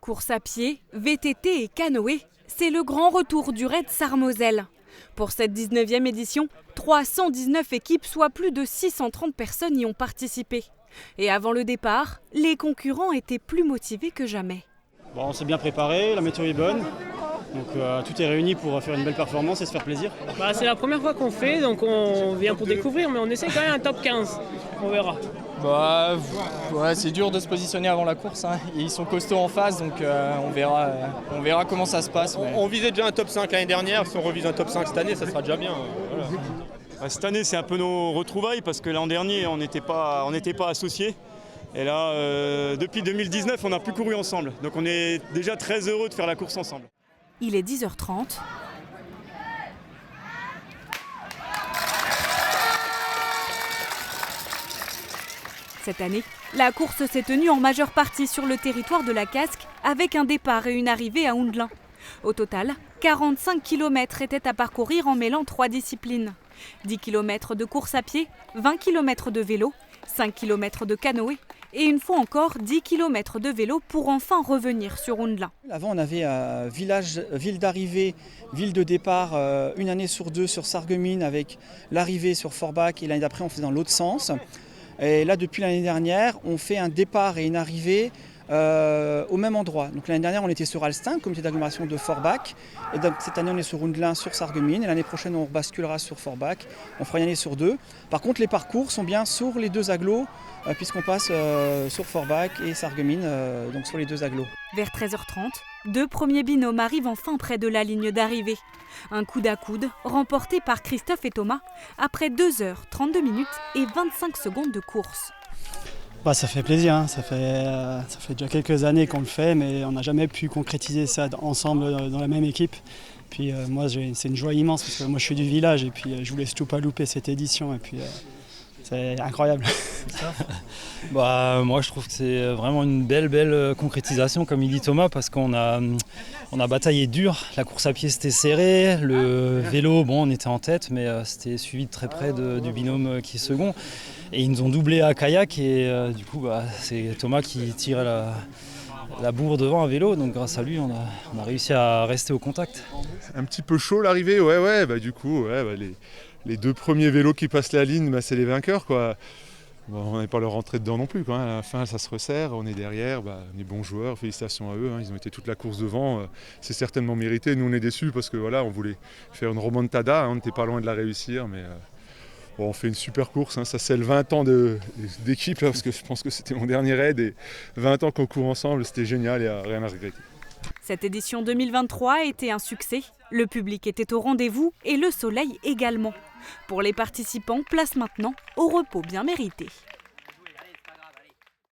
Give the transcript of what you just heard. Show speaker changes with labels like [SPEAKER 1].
[SPEAKER 1] Course à pied, VTT et canoë, c'est le grand retour du Raid Sarre-Moselle. Pour cette 19e édition, 319 équipes, soit plus de 630 personnes y ont participé. Et avant le départ, les concurrents étaient plus motivés que jamais.
[SPEAKER 2] Bon, on s'est bien préparé, la météo est bonne, donc tout est réuni pour faire une belle performance et se faire plaisir.
[SPEAKER 3] C'est la première fois qu'on fait, donc on vient pour découvrir, mais on essaie quand même un top 15, on verra.
[SPEAKER 4] C'est dur de se positionner avant la course, hein. Ils sont costauds en face, donc on verra comment ça se passe. Mais...
[SPEAKER 5] On visait déjà un top 5 l'année dernière, si on revise un top 5 cette année, ça sera déjà bien. Voilà.
[SPEAKER 6] Cette année, c'est un peu nos retrouvailles parce que l'an dernier, on n'était pas associés. Et là, depuis 2019, on n'a plus couru ensemble. Donc on est déjà très heureux de faire la course ensemble.
[SPEAKER 1] Il est 10h30. Cette année, la course s'est tenue en majeure partie sur le territoire de la Casque avec un départ et une arrivée à Houndelin. Au total, 45 km étaient à parcourir en mêlant 3 disciplines. 10 km de course à pied, 20 km de vélo, 5 km de canoë et une fois encore 10 km de vélo pour enfin revenir sur Houndelin.
[SPEAKER 7] Avant on avait ville d'arrivée, ville de départ une année sur deux sur Sarreguemines avec l'arrivée sur Forbach et l'année d'après on faisait dans l'autre sens. Et là depuis l'année dernière on fait un départ et une arrivée au même endroit. Donc l'année dernière on était sur Alstin, comité d'agglomération de Forbach, et donc cette année on est sur Houndelin sur Sarreguemines et l'année prochaine on basculera sur Forbach, on fera une année sur deux. Par contre les parcours sont bien sur les deux agglos puisqu'on passe sur Forbach et Sarreguemines, donc sur les deux agglos.
[SPEAKER 1] Vers 13h30, 2 premiers binômes arrivent enfin près de la ligne d'arrivée. Un coude à coude remporté par Christophe et Thomas après 2h32 et 25 secondes de course.
[SPEAKER 2] Ça fait plaisir, hein. Ça fait déjà quelques années qu'on le fait, mais on n'a jamais pu concrétiser ça ensemble dans la même équipe. Puis moi, c'est une joie immense parce que moi je suis du village et puis je voulais surtout pas louper cette édition et puis c'est incroyable.
[SPEAKER 8] Moi je trouve que c'est vraiment une belle concrétisation comme il dit Thomas parce qu'on a bataillé dur, la course à pied c'était serré, le vélo on était en tête mais c'était suivi de très près du binôme qui est second et ils nous ont doublé à kayak et du coup c'est Thomas qui tire la bourre devant à vélo, donc grâce à lui on a réussi à rester au contact.
[SPEAKER 9] Un petit peu chaud l'arrivée, les deux premiers vélos qui passent la ligne, c'est les vainqueurs, quoi. On n'est pas leur rentré dedans non plus, quoi. À la fin, ça se resserre, on est derrière, on est bons joueurs, félicitations à eux, hein. Ils ont été toute la course devant, c'est certainement mérité. Nous, on est déçus parce que on voulait faire une remontada, hein. On n'était pas loin de la réussir, mais on fait une super course, hein. Ça scelle 20 ans d'équipe, parce que je pense que c'était mon dernier raid, et 20 ans qu'on court ensemble, c'était génial, il n'y a rien à regretter.
[SPEAKER 1] Cette édition 2023 a été un succès. Le public était au rendez-vous et le soleil également. Pour les participants, place maintenant au repos bien mérité.